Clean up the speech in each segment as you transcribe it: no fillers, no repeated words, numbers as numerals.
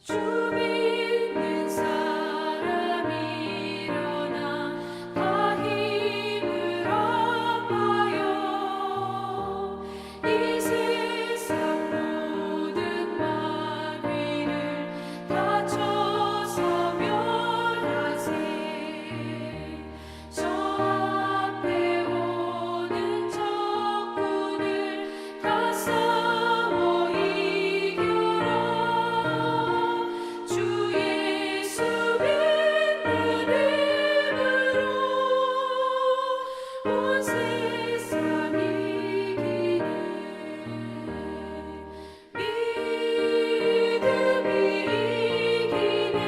주 믿는 사람 일어나 다 힘을 합하여 이 세상 모든 마귀를 다쳐서 멸하세. 저 앞에 오는 적군을 다 싸워 이겨라. 주 예수 믿는 힘으로 온 세상 이기네. 믿음이 이기네.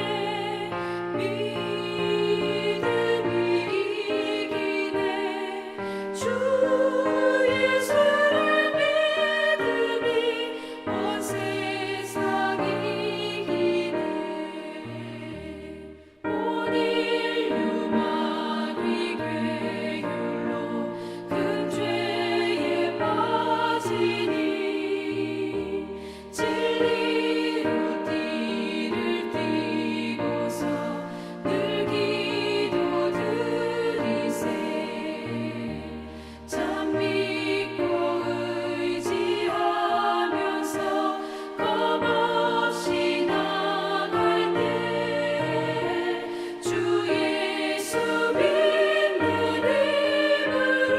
믿음이 이기네. 주 예수를 믿음이 온 세상 이기네. 온 인류 마귀 괴율로 큰 죄에 빠지니 진리로 띠를 띠고서 늘 기도드리세. 참 믿고 의지하면서 겁없이 나갈 때 주 예수 믿는 힘으로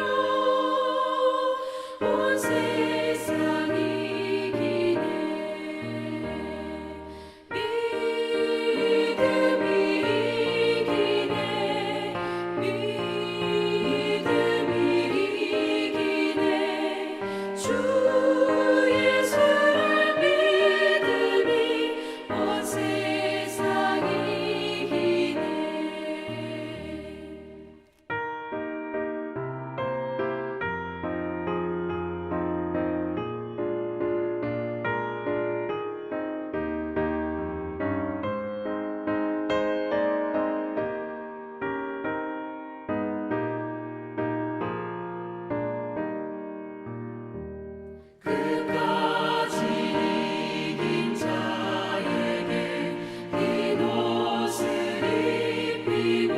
온 세상 이기네. 믿음이 이기네. 믿음이 이기네. 주 예수를 믿음이 온 세상 이기네. 끝까지 이긴 자에게 흰 옷을 입히고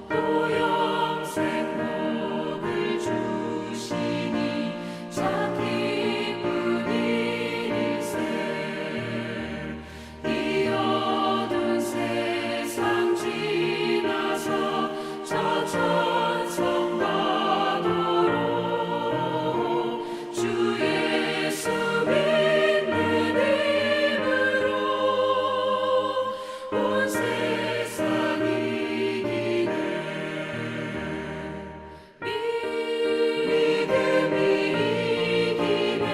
또 영생 복을 주시니 참 기쁜 일일세. 이 어두운 세상 지나서 저 천성과 도로 주 예수 믿는 힘으로 온 세상 이기네. 믿음이 이기네.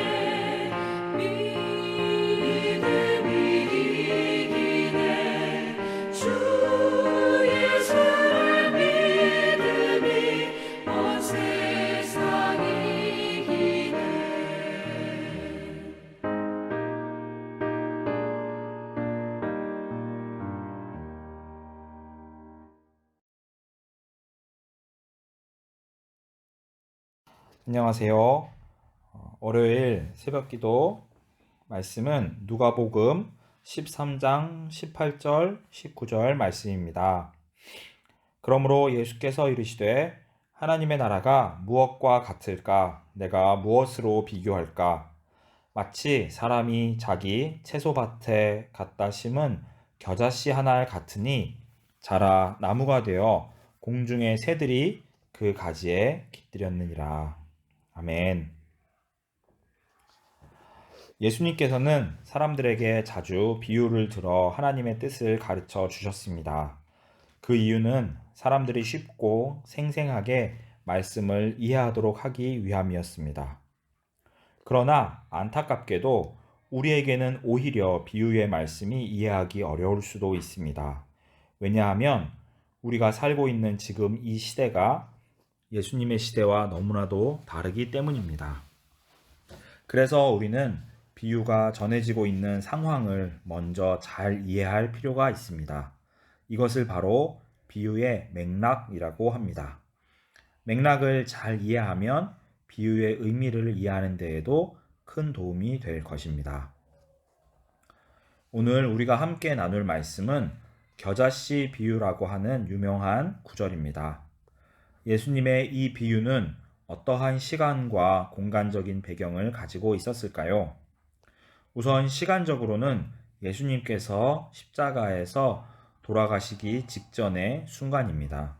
믿음이 이기네. 주 예수를 믿음이 온 세상 이기네. 안녕하세요. 월요일 새벽기도 말씀은 누가복음 13장 18절 19절 말씀입니다. 그러므로 예수께서 이르시되 하나님의 나라가 무엇과 같을까? 내가 무엇으로 비교할까? 마치 사람이 자기 채소밭에 갖다 심은 겨자씨 하나 같으니 자라 나무가 되어 공중의 새들이 그 가지에 깃들였느니라. 아멘. 예수님께서는 사람들에게 자주 비유를 들어 하나님의 뜻을 가르쳐 주셨습니다. 그 이유는 사람들이 쉽고 생생하게 말씀을 이해하도록 하기 위함이었습니다. 그러나 안타깝게도 우리에게는 오히려 비유의 말씀이 이해하기 어려울 수도 있습니다. 왜냐하면 우리가 살고 있는 지금 이 시대가 예수님의 시대와 너무나도 다르기 때문입니다. 그래서 우리는 비유가 전해지고 있는 상황을 먼저 잘 이해할 필요가 있습니다. 이것을 바로 비유의 맥락이라고 합니다. 맥락을 잘 이해하면 비유의 의미를 이해하는 데에도 큰 도움이 될 것입니다. 오늘 우리가 함께 나눌 말씀은 겨자씨 비유라고 하는 유명한 구절입니다. 예수님의 이 비유는 어떠한 시간과 공간적인 배경을 가지고 있었을까요? 우선 시간적으로는 예수님께서 십자가에서 돌아가시기 직전의 순간입니다.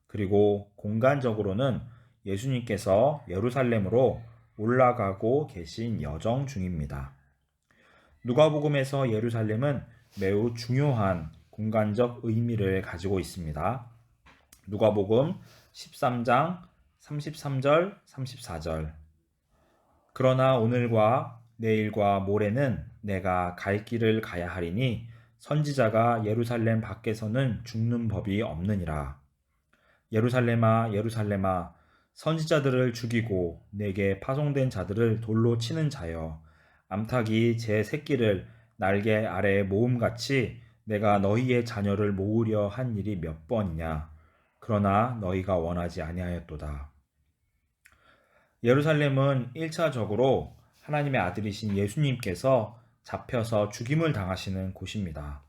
그리고 공간적으로는 예수님께서 예루살렘으로 올라가고 계신 여정 중입니다. 누가복음에서 예루살렘은 매우 중요한 공간적 의미를 가지고 있습니다. 누가복음 13장 33절, 34절. 그러나 오늘과 내일과 모레는 내가 갈 길을 가야 하리니 선지자가 예루살렘 밖에서는 죽는 법이 없느니라. 예루살렘아, 예루살렘아, 선지자들을 죽이고 내게 파송된 자들을 돌로 치는 자여, 암탉이 제 새끼를 날개 아래에 모음같이 내가 너희의 자녀를 모으려 한 일이 몇 번이냐. 그러나 너희가 원하지 아니하였도다. 예루살렘은 1차적으로 하나님의 아들이신 예수님께서 잡혀서 죽임을 당하시는 곳입니다.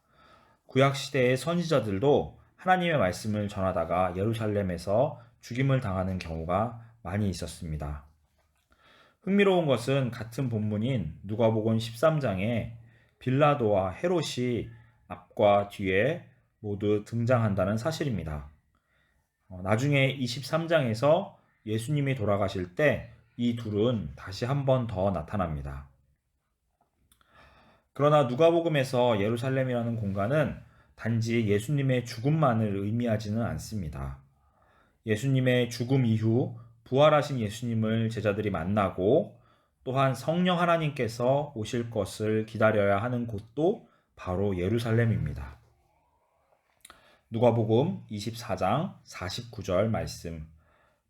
구약시대의 선지자들도 하나님의 말씀을 전하다가 예루살렘에서 죽임을 당하는 경우가 많이 있었습니다. 흥미로운 것은 같은 본문인 누가복음 13장에 빌라도와 헤롯이 앞과 뒤에 모두 등장한다는 사실입니다. 나중에 23장에서 예수님이 돌아가실 때 이 둘은 다시 한 번 더 나타납니다. 그러나 누가복음에서 예루살렘이라는 공간은 단지 예수님의 죽음만을 의미하지는 않습니다. 예수님의 죽음 이후 부활하신 예수님을 제자들이 만나고 또한 성령 하나님께서 오실 것을 기다려야 하는 곳도 바로 예루살렘입니다. 누가복음 24장 49절 말씀.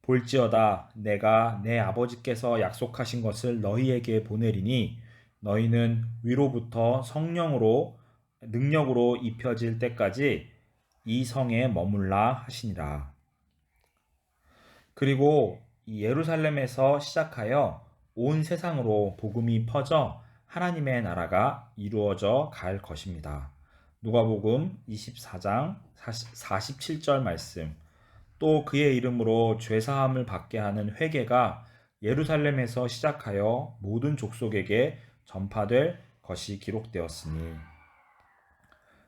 볼지어다 내가 내 아버지께서 약속하신 것을 너희에게 보내리니 너희는 위로부터 성령으로 능력으로 입혀질 때까지 이 성에 머물라 하시니라. 그리고 이 예루살렘에서 시작하여 온 세상으로 복음이 퍼져 하나님의 나라가 이루어져 갈 것입니다. 누가복음 24장 47절 말씀. 또 그의 이름으로 죄사함을 받게 하는 회개가 예루살렘에서 시작하여 모든 족속에게 전파될 것이 기록되었으니.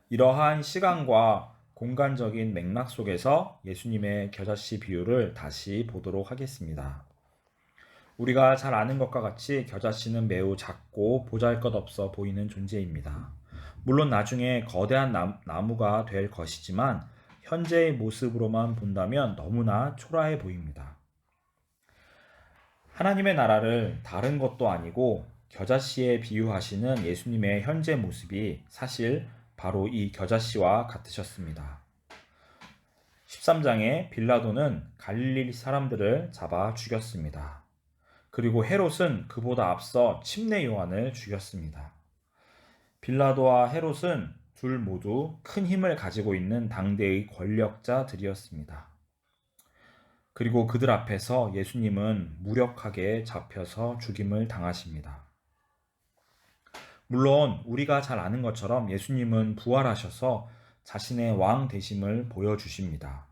이러한 시간과 공간적인 맥락 속에서 예수님의 겨자씨 비유를 다시 보도록 하겠습니다. 우리가 잘 아는 것과 같이 겨자씨는 매우 작고 보잘것없어 보이는 존재입니다. 물론 나중에 거대한 나무가 될 것이지만 현재의 모습으로만 본다면 너무나 초라해 보입니다. 하나님의 나라를 다른 것도 아니고 겨자씨에 비유하시는 예수님의 현재 모습이 사실 바로 이 겨자씨와 같으셨습니다. 13장에 빌라도는 갈릴리 사람들을 잡아 죽였습니다. 그리고 헤롯은 그보다 앞서 침례 요한을 죽였습니다. 빌라도와 헤롯은 둘 모두 큰 힘을 가지고 있는 당대의 권력자들이었습니다. 그리고 그들 앞에서 예수님은 무력하게 잡혀서 죽임을 당하십니다. 물론 우리가 잘 아는 것처럼 예수님은 부활하셔서 자신의 왕 되심을 보여주십니다.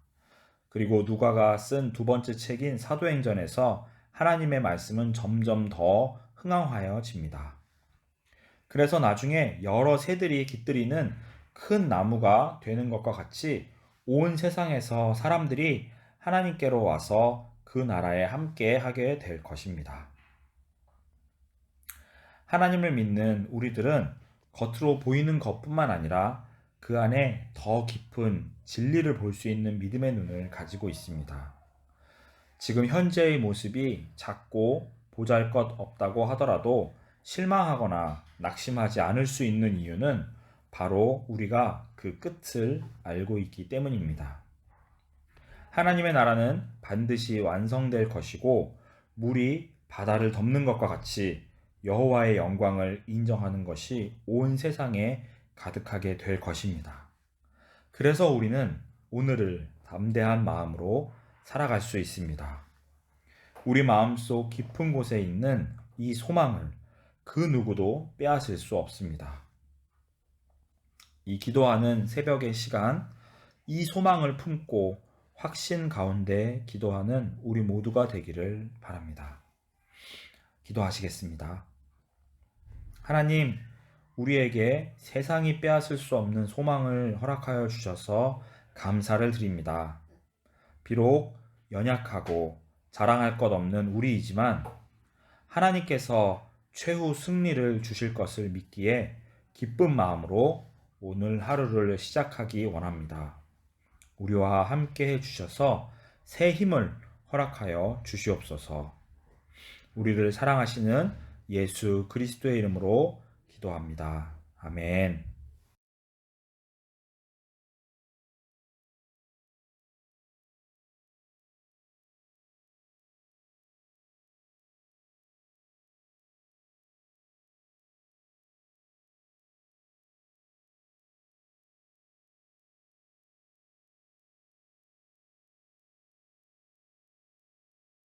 그리고 누가가 쓴 두 번째 책인 사도행전에서 하나님의 말씀은 점점 더 흥황하여집니다. 그래서 나중에 여러 새들이 깃들이는 큰 나무가 되는 것과 같이 온 세상에서 사람들이 하나님께로 와서 그 나라에 함께 하게 될 것입니다. 하나님을 믿는 우리들은 겉으로 보이는 것뿐만 아니라 그 안에 더 깊은 진리를 볼 수 있는 믿음의 눈을 가지고 있습니다. 지금 현재의 모습이 작고 보잘것없다고 하더라도 실망하거나 낙심하지 않을 수 있는 이유는 바로 우리가 그 끝을 알고 있기 때문입니다. 하나님의 나라는 반드시 완성될 것이고 물이 바다를 덮는 것과 같이 여호와의 영광을 인정하는 것이 온 세상에 가득하게 될 것입니다. 그래서 우리는 오늘을 담대한 마음으로 살아갈 수 있습니다. 우리 마음속 깊은 곳에 있는 이 소망을 그 누구도 빼앗을 수 없습니다. 이 기도하는 새벽의 시간, 이 소망을 품고 확신 가운데 기도하는 우리 모두가 되기를 바랍니다. 기도하시겠습니다. 하나님, 우리에게 세상이 빼앗을 수 없는 소망을 허락하여 주셔서 감사를 드립니다. 비록 연약하고 자랑할 것 없는 우리이지만 하나님께서 최후 승리를 주실 것을 믿기에 기쁜 마음으로 오늘 하루를 시작하기 원합니다. 우리와 함께 해주셔서 새 힘을 허락하여 주시옵소서. 우리를 사랑하시는 예수 그리스도의 이름으로 기도합니다. 아멘.